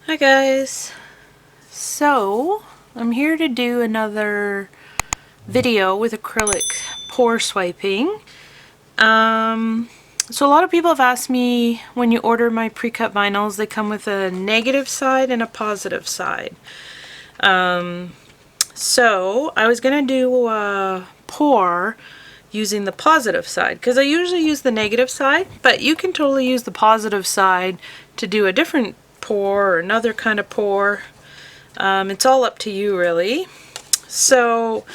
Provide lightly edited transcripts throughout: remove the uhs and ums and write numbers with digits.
Hi guys, so I'm here to do another video with acrylic pour swiping. So a lot of people have asked me, when you order my pre-cut vinyls, they come with a negative side and a positive side. So I was gonna do a pour using the positive side, because I usually use the negative side, but you can totally use the positive side to do a different pour or another kind of pour. It's all up to you really. So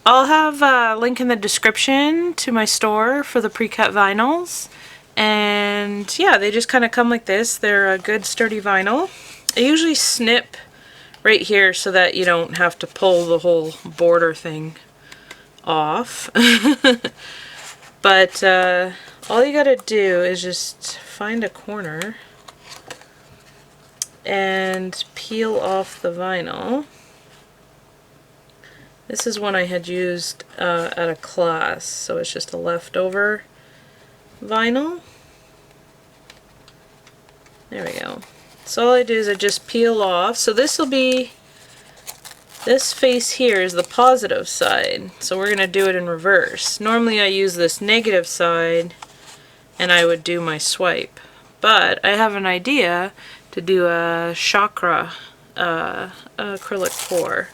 I'll have a link in the description to my store for the pre-cut vinyls, and yeah, they just kind of come like this. They're a good sturdy vinyl. I usually snip right here so that you don't have to pull the whole border thing off. But all you gotta do is just find a corner and peel off the vinyl. This is one I had used at a class, so it's just a leftover vinyl. There we go. So all I do is I just peel off. So this will be, this face here is the positive side, so we're going to do it in reverse. Normally I use this negative side and I would do my swipe, but I have an idea to do a chakra acrylic pour.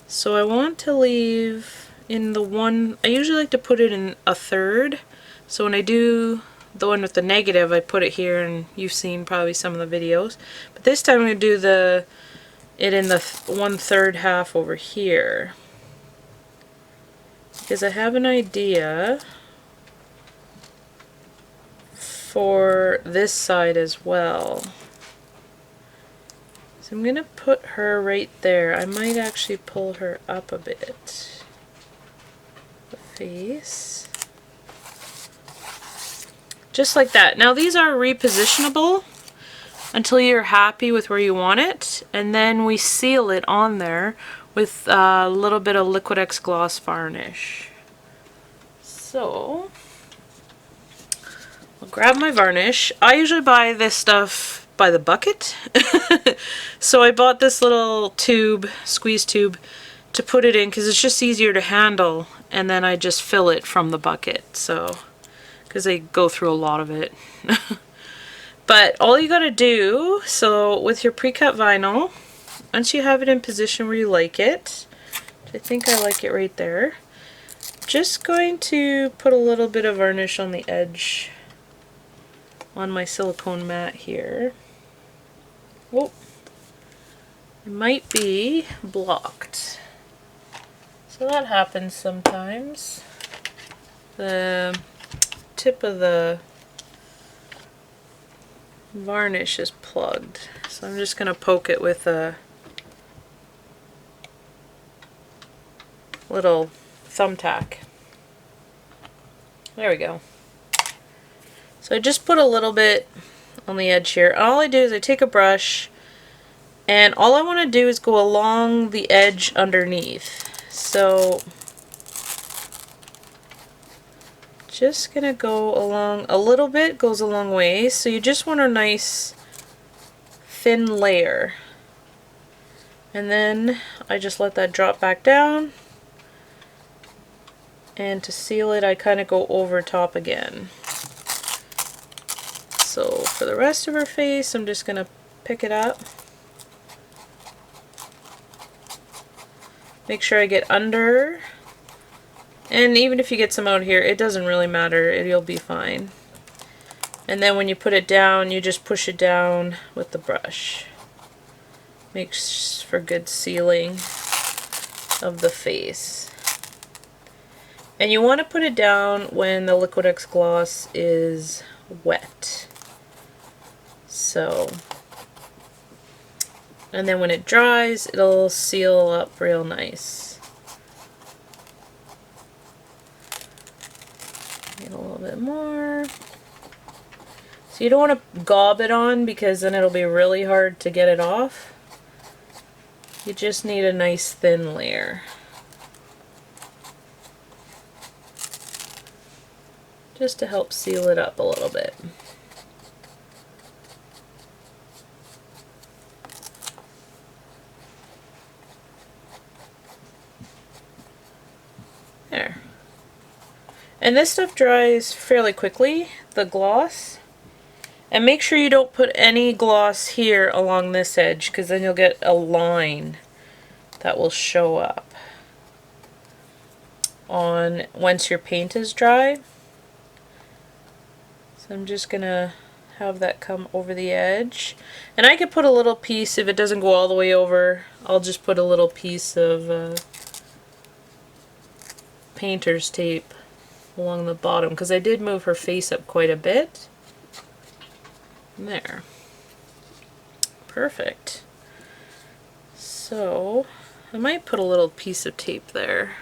So I want to leave in the one, I usually like to put it in a third. So when I do the one with the negative, I put it here, and you've seen probably some of the videos. But this time I'm going to do it in the 1/3 half over here, because I have an idea for this side as well. So I'm going to put her right there. I might actually pull her up a bit. The face. Just like that. Now these are repositionable until you're happy with where you want it, and then we seal it on there with a little bit of Liquid X gloss varnish. So I'll grab my varnish. I usually buy this stuff by the bucket. So I bought this little tube, squeeze tube, to put it in because it's just easier to handle, and then I just fill it from the bucket, so because I go through a lot of it. But all you gotta do, so with your pre-cut vinyl, once you have it in position where you like it, I think I like it right there, just going to put a little bit of varnish on the edge on my silicone mat here. Whoa, it might be blocked. So that happens sometimes. The tip of the varnish is plugged. So I'm just going to poke it with a little thumbtack. There we go. So I just put a little bit on the edge here. All I do is I take a brush, and all I want to do is go along the edge underneath. So just gonna go along a little bit, goes a long way. So you just want a nice thin layer, and then I just let that drop back down, and to seal it I kind of go over top again. So for the rest of her face, I'm just gonna pick it up, make sure I get under, and even if you get some out here, it doesn't really matter, you'll be fine. And then when you put it down, you just push it down with the brush. Makes for good sealing of the face. And you want to put it down when the Liquid X gloss is wet. So, and then when it dries, it'll seal up real nice. Get a little bit more. So you don't want to gob it on, because then it'll be really hard to get it off. You just need a nice thin layer. Just to help seal it up a little bit. And this stuff dries fairly quickly, the gloss. And make sure you don't put any gloss here along this edge, because then you'll get a line that will show up on once your paint is dry. So I'm just gonna have that come over the edge. And I could put a little piece, if it doesn't go all the way over, I'll just put a little piece of painter's tape along the bottom, because I did move her face up quite a bit. There. Perfect. So I might put a little piece of tape there.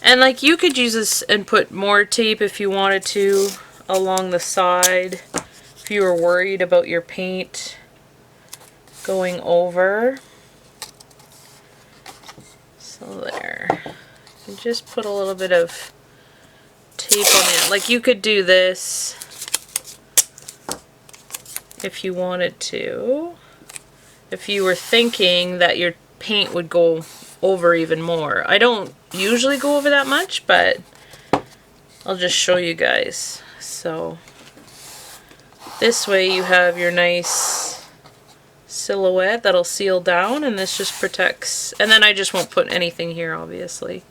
And like, you could use this and put more tape if you wanted to along the side, if you were worried about your paint going over. So there. And just put a little bit of tape on it. Like, you could do this if you wanted to. If you were thinking that your paint would go over even more. I don't usually go over that much, but I'll just show you guys. So this way you have your nice silhouette that'll seal down, and this just protects, and then I just won't put anything here, obviously.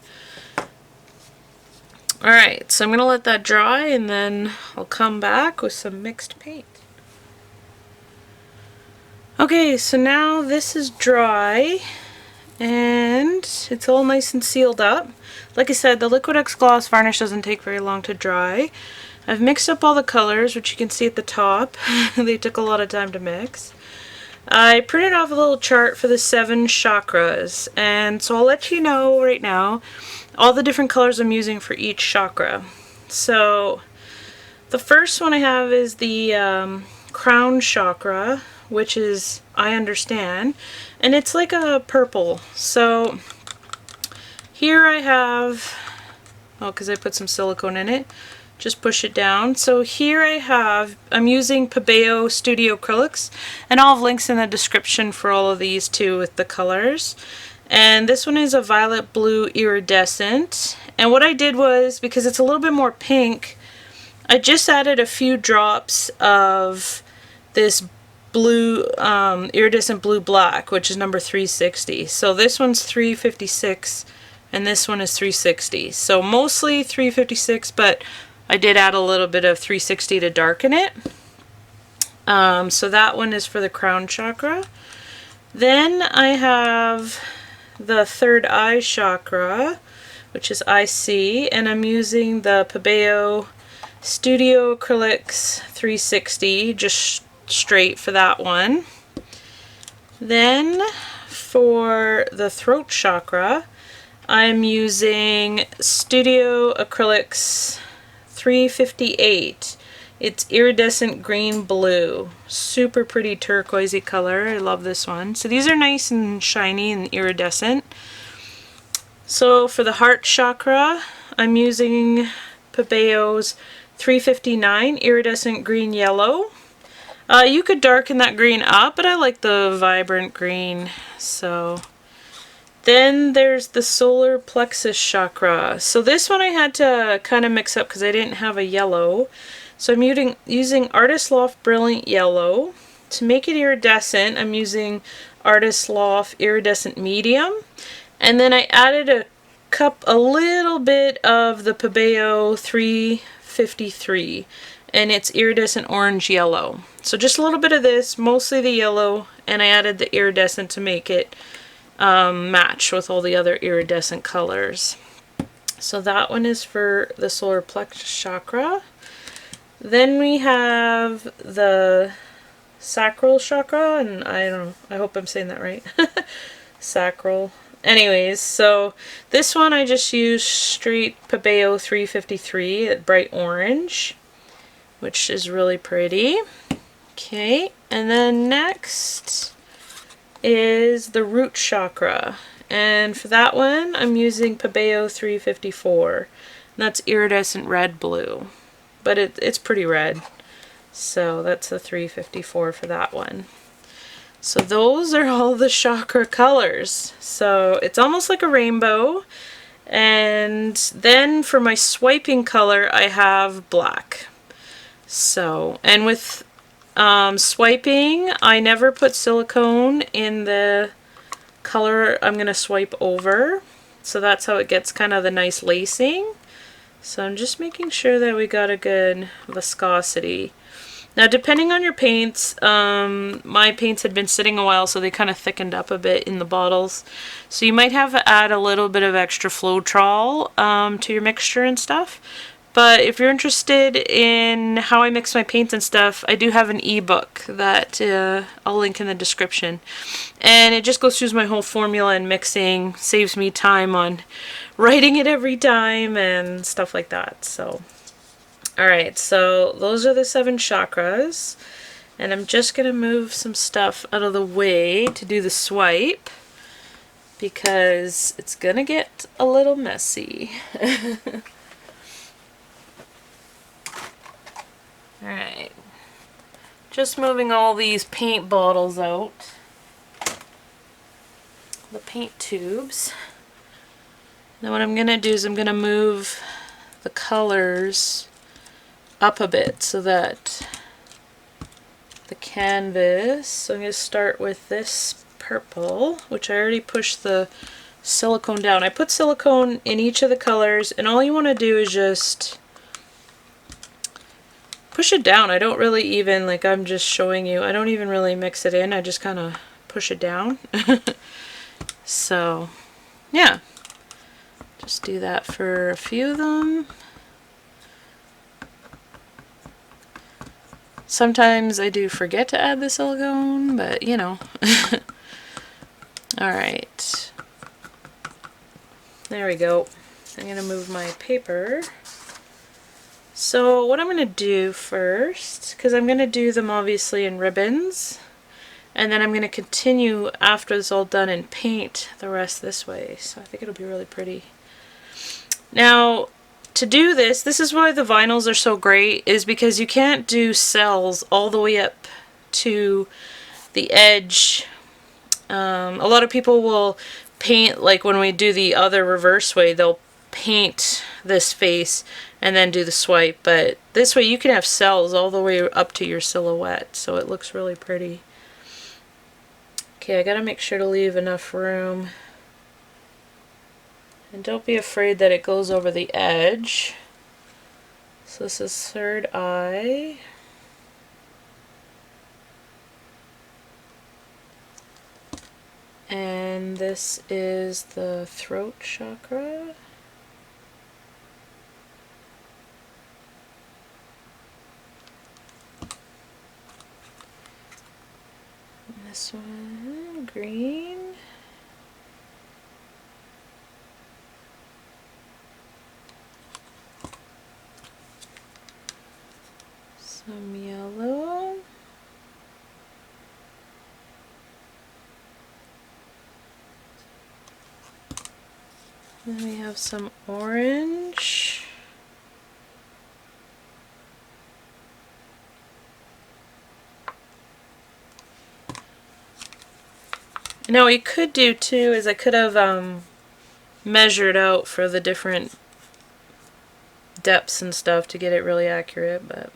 Alright, so I'm going to let that dry, and then I'll come back with some mixed paint. Okay, so now this is dry, and it's all nice and sealed up. Like I said, the Liquid X Gloss varnish doesn't take very long to dry. I've mixed up all the colors, which you can see at the top. They took a lot of time to mix. I printed off a little chart for the 7 chakras, and so I'll let you know right now all the different colors I'm using for each chakra. So the first one I have is the crown chakra, which is I Understand, and it's like a purple. So here I have, oh, because I put some silicone in it, just push it down. So here I have, I'm using Pebeo Studio Acrylics, and I'll have links in the description for all of these too with the colors. And this one is a violet blue iridescent, and what I did was, because it's a little bit more pink, I just added a few drops of this blue iridescent blue black, which is number 360. So this one's 356 and this one is 360. So mostly 356, but I did add a little bit of 360 to darken it. So that one is for the crown chakra. Then I have the third eye chakra, which is IC, and I'm using the Pebeo Studio Acrylics 360, just straight for that one. Then for the throat chakra, I'm using Studio Acrylics 358. It's iridescent green blue. Super pretty turquoisey color. I love this one. So these are nice and shiny and iridescent. So for the heart chakra, I'm using Pebeo's 359 iridescent green yellow. You could darken that green up, but I like the vibrant green. So then there's the solar plexus chakra. So this one I had to kind of mix up because I didn't have a yellow. So I'm using Artist Loft Brilliant Yellow. To make it iridescent, I'm using Artist Loft Iridescent Medium. And then I added a little bit of the Pebeo 353. And it's iridescent orange yellow. So just a little bit of this, mostly the yellow, and I added the iridescent to make it match with all the other iridescent colors. So that one is for the solar plexus chakra. Then we have the sacral chakra, and I don't know, I hope I'm saying that right. Sacral. Anyways, so this one I just used straight Pebeo 353 at bright orange, which is really pretty. Okay, and then next is the root chakra, and for that one I'm using Pebeo 354, and that's iridescent red blue, but it's pretty red, so that's the 354 for that one. So those are all the chakra colors. So it's almost like a rainbow, And then for my swiping color, I have black. So, and with swiping, I never put silicone in the color I'm going to swipe over. So that's how it gets kind of the nice lacing. So I'm just making sure that we got a good viscosity. Now, depending on your paints, my paints had been sitting a while, so they kind of thickened up a bit in the bottles. So you might have to add a little bit of extra Floetrol to your mixture and stuff. But if you're interested in how I mix my paints and stuff, I do have an ebook that I'll link in the description. And it just goes through my whole formula and mixing, saves me time on writing it every time and stuff like that. So, alright, so those are the 7 chakras. And I'm just going to move some stuff out of the way to do the swipe, because it's going to get a little messy. Alright, just moving all these paint bottles out, the paint tubes. Now what I'm going to do is I'm going to move the colors up a bit so that the canvas, so I'm going to start with this purple, which I already pushed the silicone down. I put silicone in each of the colors, and all you want to do is just push it down. I don't really even, like I'm just showing you, I don't even really mix it in. I just kind of push it down. So, yeah. Just do that for a few of them. Sometimes I do forget to add the silicone, but you know. Alright. There we go. I'm going to move my paper. So what I'm going to do first, because I'm going to do them obviously in ribbons, and then I'm going to continue after it's all done and paint the rest this way. So I think it'll be really pretty. Now, to do this, this is why the vinyls are so great, is because you can't do cells all the way up to the edge. A lot of people will paint, like when we do the other reverse way, they'll paint this face and then do the swipe, but this way you can have cells all the way up to your silhouette, so it looks really pretty. Okay, I gotta make sure to leave enough room, and don't be afraid that it goes over the edge. So this is third eye. And this is the throat chakra. This one, green. Some yellow. Then we have some orange. Now what you could do too is I could have measured out for the different depths and stuff to get it really accurate, but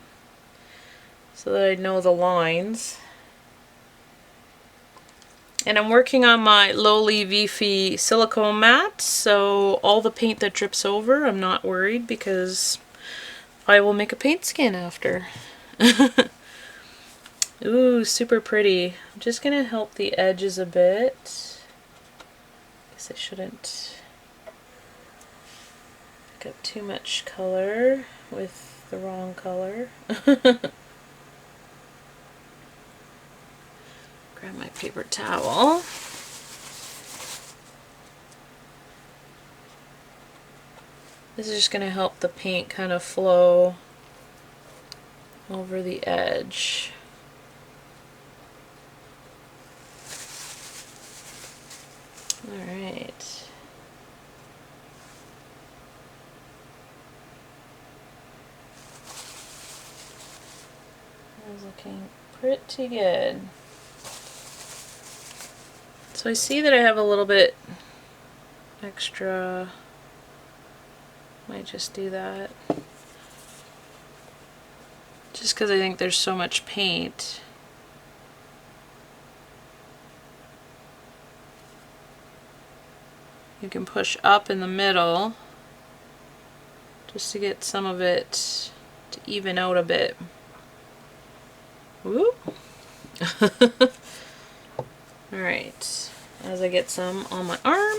so that I know the lines. And I'm working on my Lowly Beefy silicone mat, so all the paint that drips over, I'm not worried because I will make a paint skin after. Ooh, super pretty. I'm just going to help the edges a bit. Guess I shouldn't pick up too much color with the wrong color. Grab my paper towel. This is just going to help the paint kind of flow over the edge. Alright. That is looking pretty good. So I see that I have a little bit extra Might just do that. Just because I think there's so much paint. You can push up in the middle just to get some of it to even out a bit. Woo! Alright, as I get some on my arm,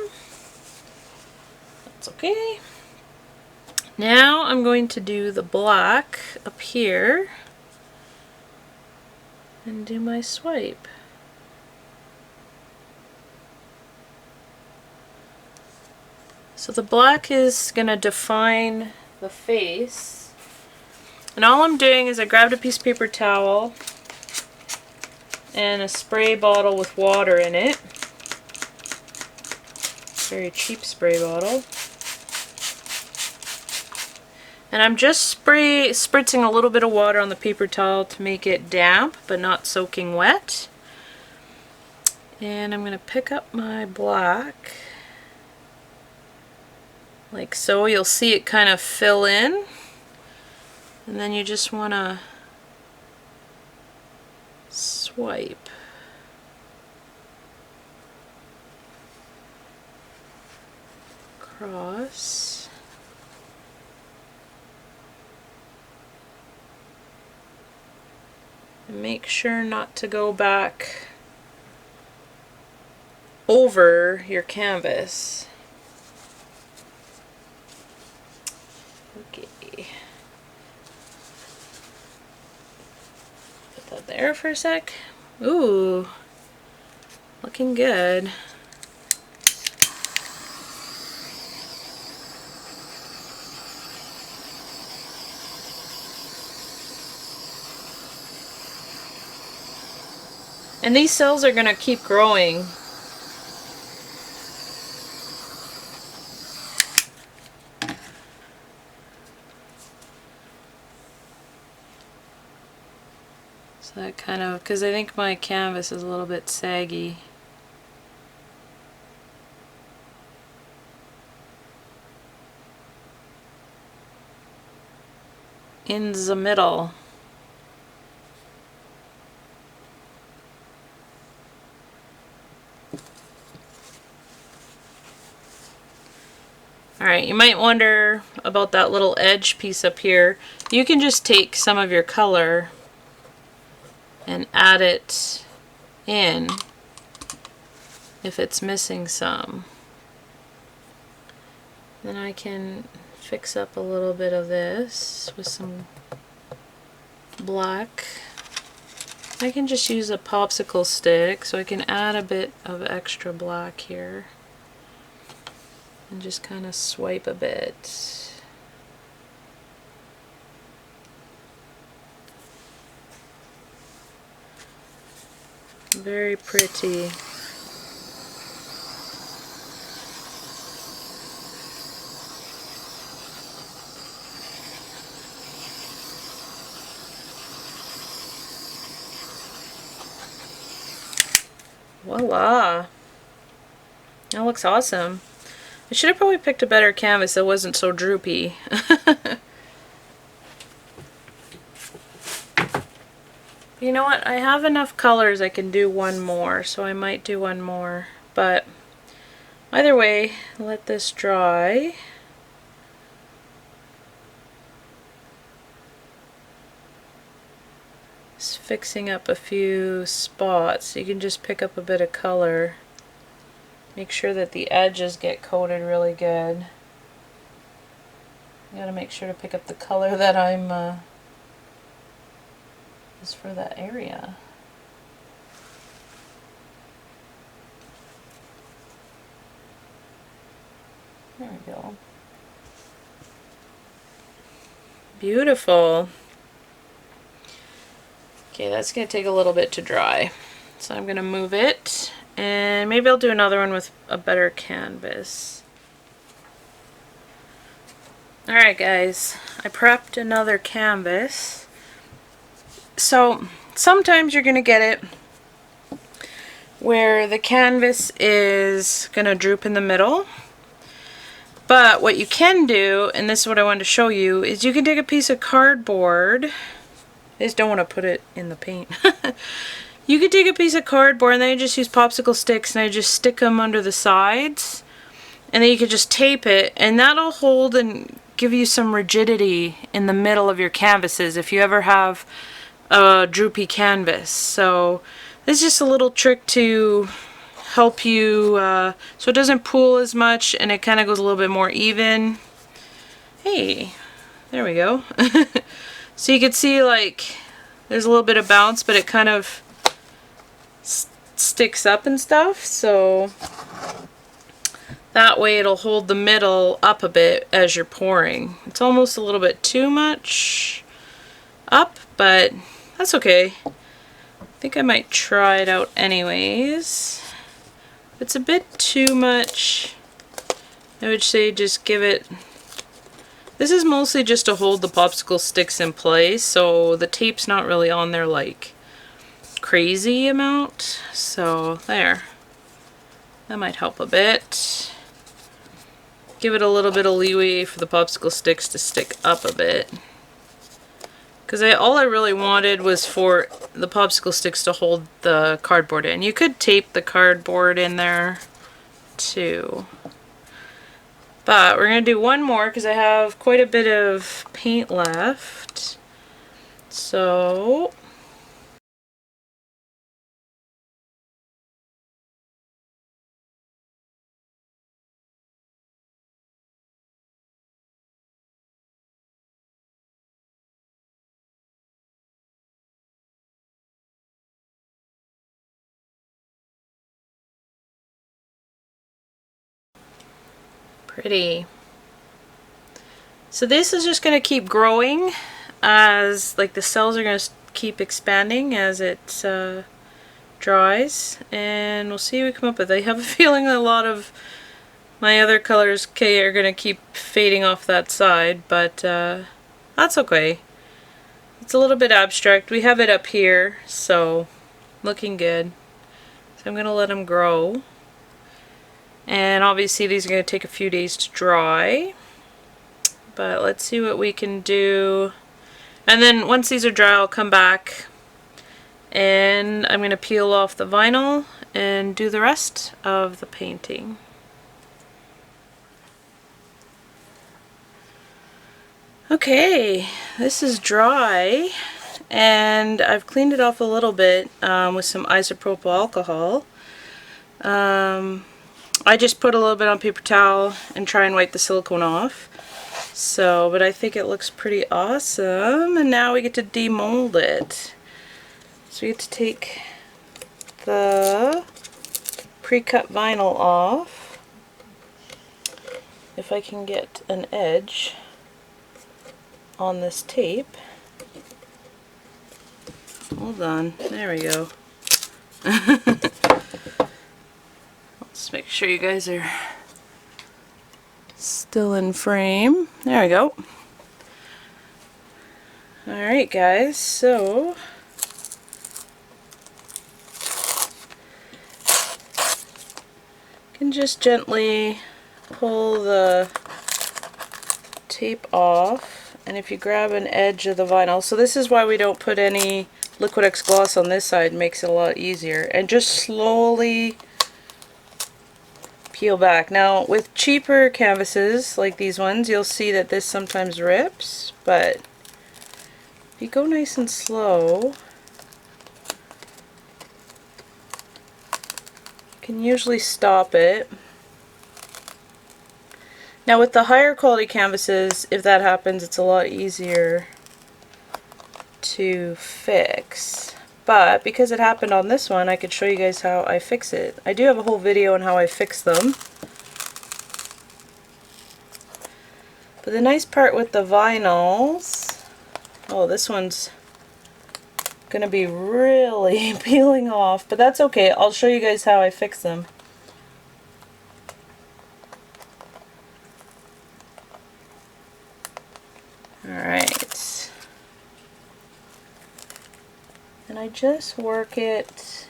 that's okay. Now I'm going to do the black up here and do my swipe. So the black is going to define the face. And all I'm doing is I grabbed a piece of paper towel and a spray bottle with water in it. Very cheap spray bottle. And I'm just spritzing a little bit of water on the paper towel to make it damp but not soaking wet. And I'm going to pick up my black like so. You'll see it kind of fill in, and then you just want to swipe. Across. And make sure not to go back over your canvas. Okay. Put that there for a sec. Ooh, looking good. And these cells are going to keep growing. So that kind of, because I think my canvas is a little bit saggy. In the middle. Alright, you might wonder about that little edge piece up here. You can just take some of your color and add it in if it's missing some. Then I can fix up a little bit of this with some black. I can just use a popsicle stick, so I can add a bit of extra black here. And just kind of swipe a bit. Very pretty. Voila! That looks awesome. I should have probably picked a better canvas that wasn't so droopy. You know what? I have enough colors I can do one more, so I might do one more. But either way, let this dry. Just fixing up a few spots. You can just pick up a bit of color. Make sure that the edges get coated really good. You gotta make sure to pick up the color that I'm is for that area. There we go. Beautiful. Okay, that's gonna take a little bit to dry. So I'm gonna move it. And maybe I'll do another one with a better canvas. Alright guys, I prepped another canvas. So sometimes you're going to get it where the canvas is going to droop in the middle. But what you can do, and this is what I wanted to show you, is you can take a piece of cardboard. I just don't want to put it in the paint. You could take a piece of cardboard and then you just use popsicle sticks and I just stick them under the sides. And then you could just tape it and that'll hold and give you some rigidity in the middle of your canvases if you ever have a droopy canvas. So this is just a little trick to help you so it doesn't pool as much and it kind of goes a little bit more even. Hey, there we go. So you can see like there's a little bit of bounce, but it kind of sticks up and stuff, so that way it'll hold the middle up a bit as you're pouring. It's almost a little bit too much up, but that's okay. I think I might try it out anyways. If it's a bit too much, I would say just give it... This is mostly just to hold the popsicle sticks in place, so the tape's not really on there like crazy amount. So there. That might help a bit. Give it a little bit of leeway for the popsicle sticks to stick up a bit. Because all I really wanted was for the popsicle sticks to hold the cardboard in. You could tape the cardboard in there too. But we're going to do one more because I have quite a bit of paint left. So... pretty. So this is just going to keep growing as like the cells are going to keep expanding as it dries, and we'll see what we come up with. I have a feeling a lot of my other colors are going to keep fading off that side, but that's okay. It's a little bit abstract. We have it up here, so looking good. So I'm going to let them grow. And obviously these are going to take a few days to dry. But let's see what we can do. And then once these are dry, I'll come back and I'm going to peel off the vinyl and do the rest of the painting. Okay, this is dry and I've cleaned it off a little bit with some isopropyl alcohol. I just put a little bit on paper towel and try and wipe the silicone off. So, but I think it looks pretty awesome, and now we get to demold it. So we get to take the pre-cut vinyl off. If I can get an edge on this tape. Hold on, there we go. Let's make sure you guys are still in frame. There we go. Alright guys, so you can just gently pull the tape off, and if you grab an edge of the vinyl, so this is why we don't put any Liquid-X gloss on this side, makes it a lot easier, and just slowly peel back. Now with cheaper canvases like these ones, you'll see that this sometimes rips, but if you go nice and slow, you can usually stop it. Now with the higher quality canvases, if that happens, it's a lot easier to fix. But because it happened on this one, I could show you guys how I fix it. I do have a whole video on how I fix them. But the nice part with the vinyls, oh, this one's gonna be really peeling off, but that's okay. I'll show you guys how I fix them. Alright. And I just work it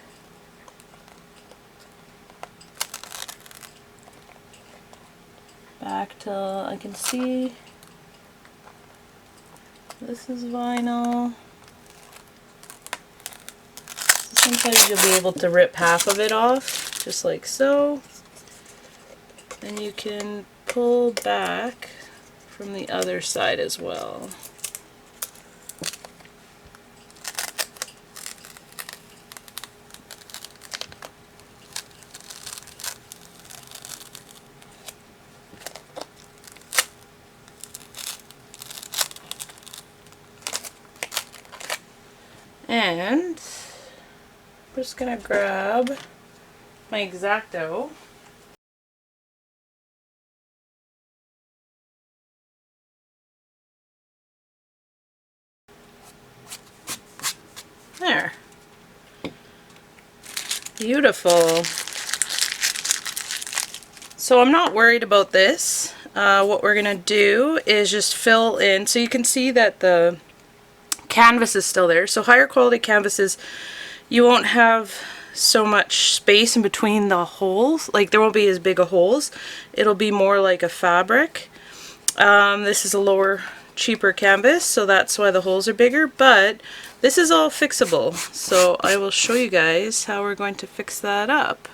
back till I can see. This is vinyl. Sometimes you'll be able to rip half of it off, just like so. And you can pull back from the other side as well. And I'm just gonna grab my X-Acto. There. Beautiful. So I'm not worried about this. What we're gonna do is just fill in, so you can see that the canvas is still there. So higher quality canvases, you won't have so much space in between the holes. Like there won't be as big a holes. It'll be more like a fabric. This is a lower, cheaper canvas, so that's why the holes are bigger, but this is all fixable. So I will show you guys how we're going to fix that up.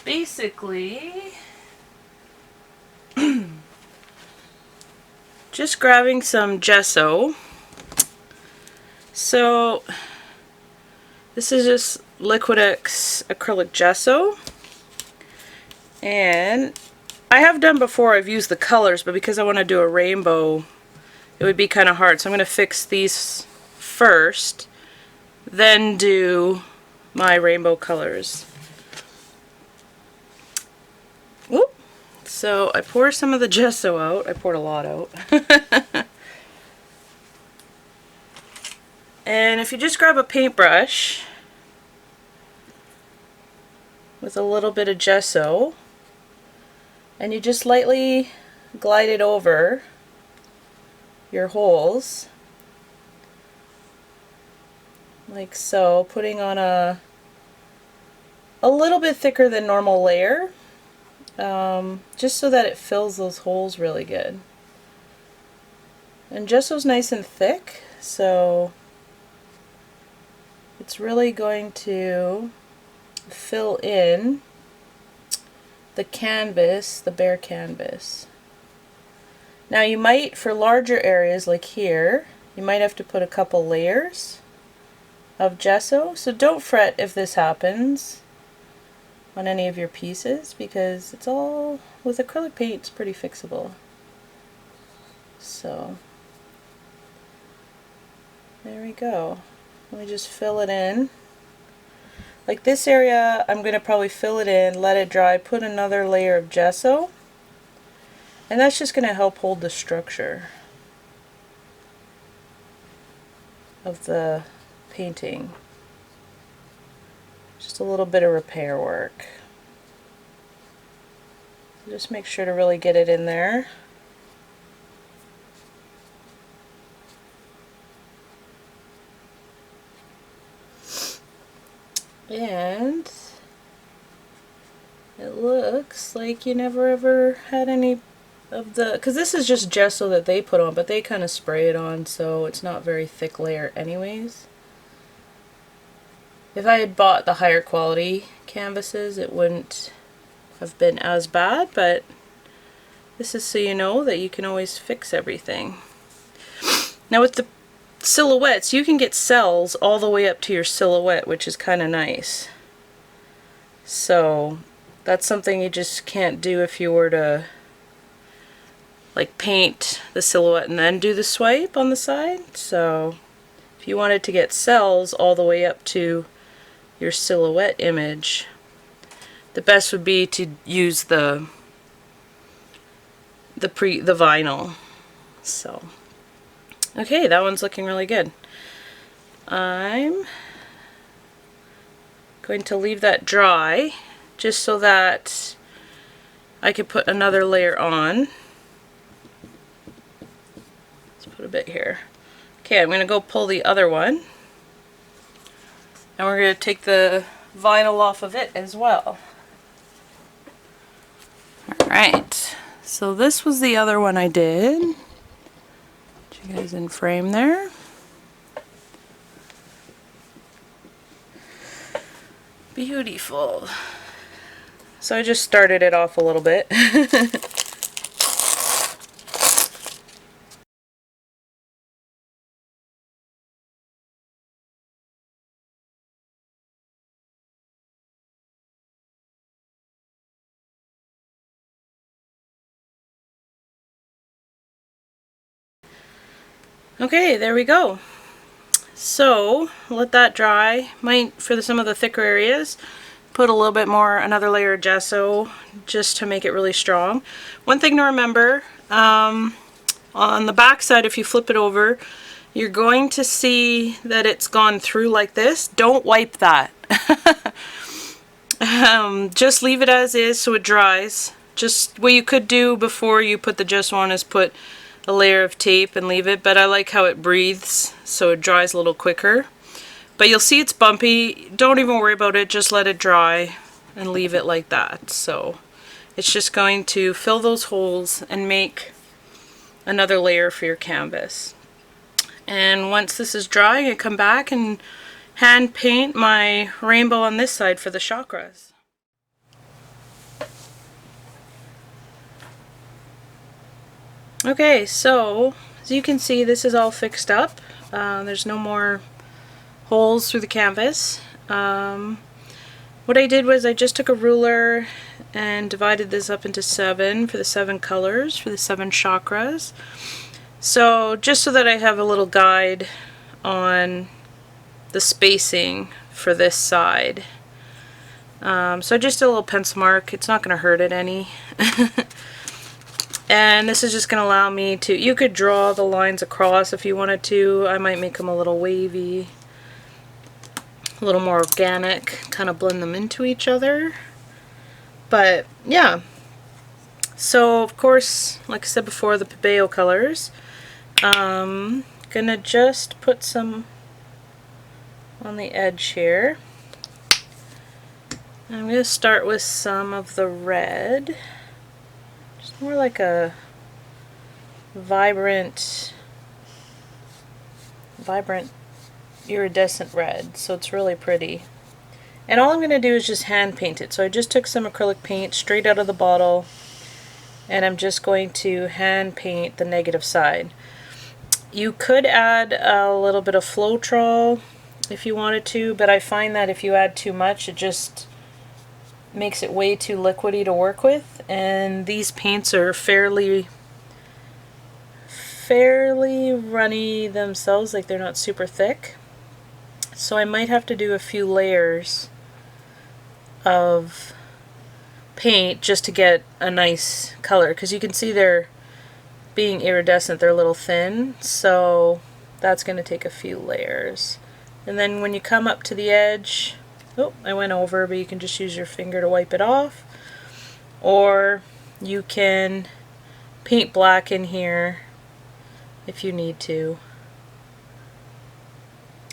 Basically, just grabbing some gesso. So this is just Liquitex acrylic gesso, and I have done before, I've used the colors, but because I want to do a rainbow it would be kind of hard, so I'm going to fix these first, then do my rainbow colors. Whoop. So I pour some of the gesso out. I poured a lot out. And if you just grab a paintbrush with a little bit of gesso and you just lightly glide it over your holes like so, putting on a little bit thicker than normal layer, just so that it fills those holes really good. And gesso's nice and thick, so it's really going to fill in the canvas, the bare canvas. Now you might, for larger areas like here, you might have to put a couple layers of gesso, so don't fret if this happens on any of your pieces, because it's all, with acrylic paint, it's pretty fixable. So there we go. Let me just fill it in. Like this area, I'm going to probably fill it in, let it dry, put another layer of gesso, and that's just going to help hold the structure of the painting. Just a little bit of repair work. Just make sure to really get it in there. And it looks like you never ever had any of the, because this is just gesso that they put on, but they kind of spray it on, so it's not very thick layer anyways. If I had bought the higher quality canvases, it wouldn't have been as bad, but this is so you know that you can always fix everything. Now with the silhouettes, you can get cells all the way up to your silhouette, which is kind of nice. So that's something you just can't do if you were to like paint the silhouette and then do the swipe on the side. So if you wanted to get cells all the way up to your silhouette image, the best would be to use the vinyl. So okay, that one's looking really good. I'm going to leave that dry just so that I can put another layer on. Let's put a bit here. Okay, I'm going to go pull the other one, and we're going to take the vinyl off of it as well. So this was the other one I did. Put you guys in frame there. Beautiful. So I just started it off a little bit. Okay, there we go. So let that dry. Might, for some of the thicker areas, put a little bit more, another layer of gesso, just to make it really strong. One thing to remember, on the back side, if you flip it over, you're going to see that it's gone through like this. Don't wipe that. Just leave it as is so it dries. Just what you could do before you put the gesso on is put a layer of tape and leave it, but I like how it breathes so it dries a little quicker. But you'll see it's bumpy. Don't even worry about it, just let it dry and leave it like that. So it's just going to fill those holes and make another layer for your canvas. And once this is dry, I come back and hand paint my rainbow on this side for the chakras. Okay, so as you can see, this is all fixed up. There's no more holes through the canvas. What I did was I just took a ruler and divided this up into 7 for the 7 colors, for the 7 chakras. So just so that I have a little guide on the spacing for this side. So just a little pencil mark. It's not going to hurt it any. And this is just going to allow me to, you could draw the lines across if you wanted to. I might make them a little wavy, a little more organic, kind of blend them into each other. But yeah, so of course, like I said before, the Pebeo colors. Gonna just put some on the edge here. I'm gonna start with some of the red. Just more like a vibrant iridescent red, so it's really pretty. And all I'm going to do is just hand paint it. So I just took some acrylic paint straight out of the bottle, and I'm just going to hand paint the negative side. You could add a little bit of Floetrol if you wanted to, but I find that if you add too much, it just makes it way too liquidy to work with. And these paints are fairly runny themselves, like they're not super thick. So I might have to do a few layers of paint just to get a nice color, because you can see they're being iridescent, they're a little thin, so that's going to take a few layers. And then when you come up to the edge, oh, I went over, but you can just use your finger to wipe it off, or you can paint black in here if you need to.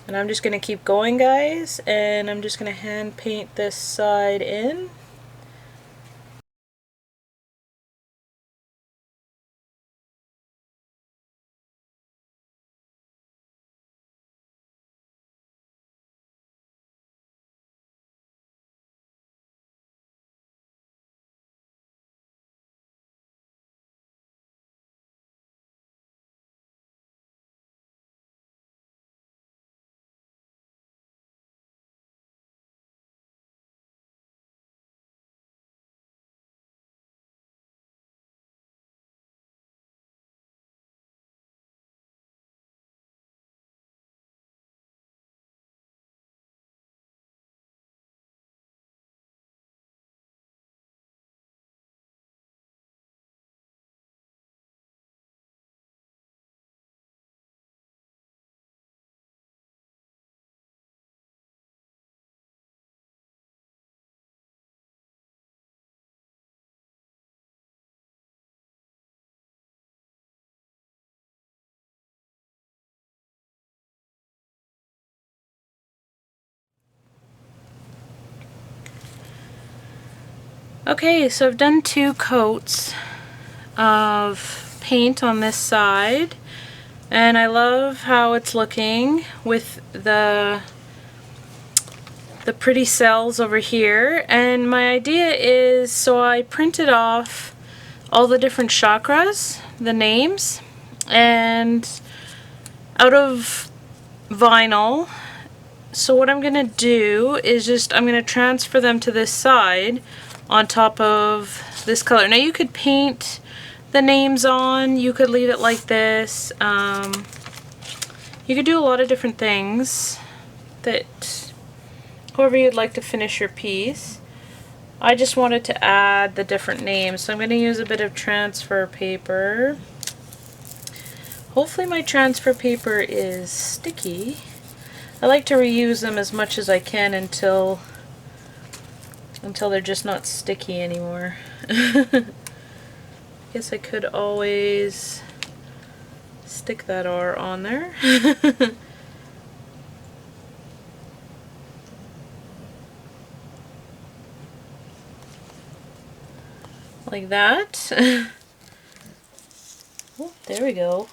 And I'm just going to keep going, guys, and I'm just going to hand paint this side in. Okay, so I've done 2 coats. of paint on this side, and I love how it's looking with the pretty cells over here. And my idea is, so I printed off all the different chakras, the names, and out of vinyl. So what I'm gonna do is just, I'm gonna transfer them to this side on top of this color. Now you could paint the names on, you could leave it like this, you could do a lot of different things that however you'd like to finish your piece. I just wanted to add the different names, so I'm going to use a bit of transfer paper. Hopefully my transfer paper is sticky. I like to reuse them as much as I can until they're just not sticky anymore. Guess I could always stick that R on there. Like that. Oh, there we go.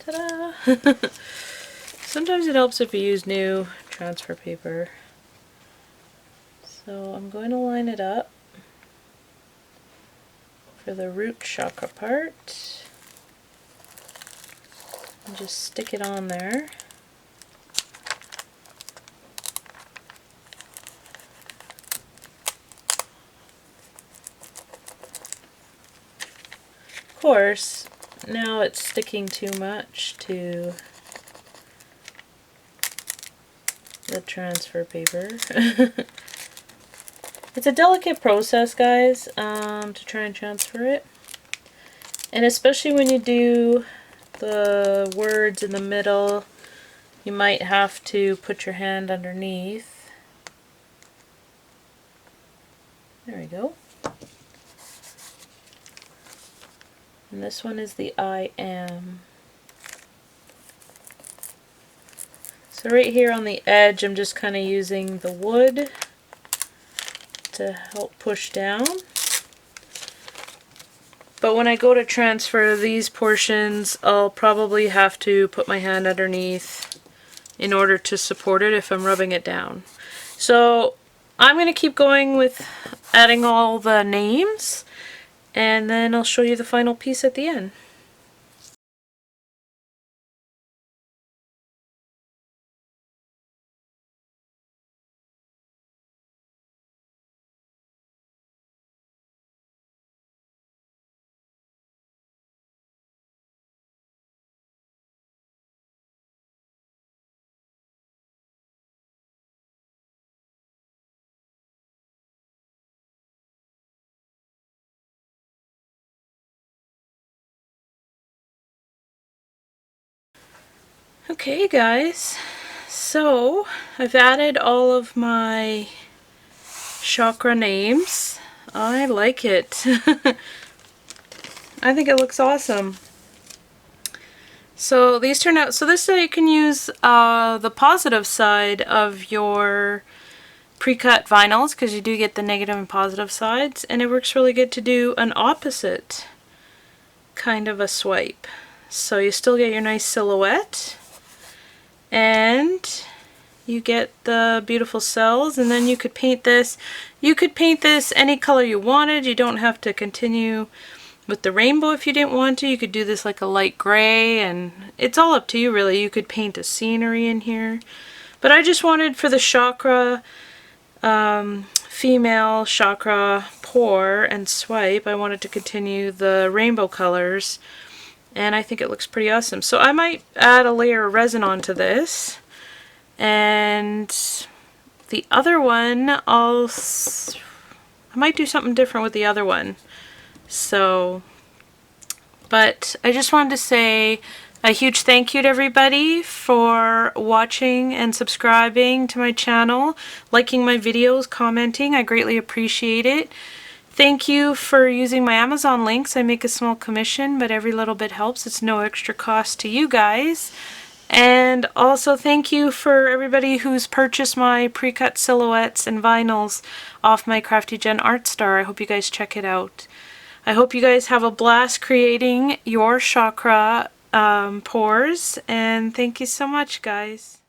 Ta-da! Sometimes it helps if you use new transfer paper. So I'm going to line it up for the root chakra part and just stick it on there. Of course, now it's sticking too much to the transfer paper. It's a delicate process, guys, to try and transfer it. And especially when you do the words in the middle, you might have to put your hand underneath. There we go. And this one is the I am. So right here on the edge, I'm just kind of using the wood to help push down. But when I go to transfer these portions, I'll probably have to put my hand underneath in order to support it if I'm rubbing it down. So I'm going to keep going with adding all the names, and then I'll show you the final piece at the end. Okay guys, so I've added all of my chakra names. I like it. I think it looks awesome. So these turn out, so this way you can use the positive side of your pre-cut vinyls, because you do get the negative and positive sides, and it works really good to do an opposite kind of a swipe. So you still get your nice silhouette, and you get the beautiful cells, and then you could paint this. You could paint this any color you wanted. You don't have to continue with the rainbow if you didn't want to. You could do this like a light gray, and it's all up to you really. You could paint a scenery in here. But I just wanted for the chakra, female chakra pour and swipe, I wanted to continue the rainbow colors. And I think it looks pretty awesome. So I might add a layer of resin onto this. And the other one, I might do something different with the other one. So, but I just wanted to say a huge thank you to everybody for watching and subscribing to my channel, liking my videos, commenting. I greatly appreciate it. Thank you for using my Amazon links. I make a small commission, but every little bit helps. It's no extra cost to you guys. And also thank you for everybody who's purchased my pre-cut silhouettes and vinyls off my CraftyJenn art star. I hope you guys check it out. I hope you guys have a blast creating your chakra pours, and thank you so much, guys.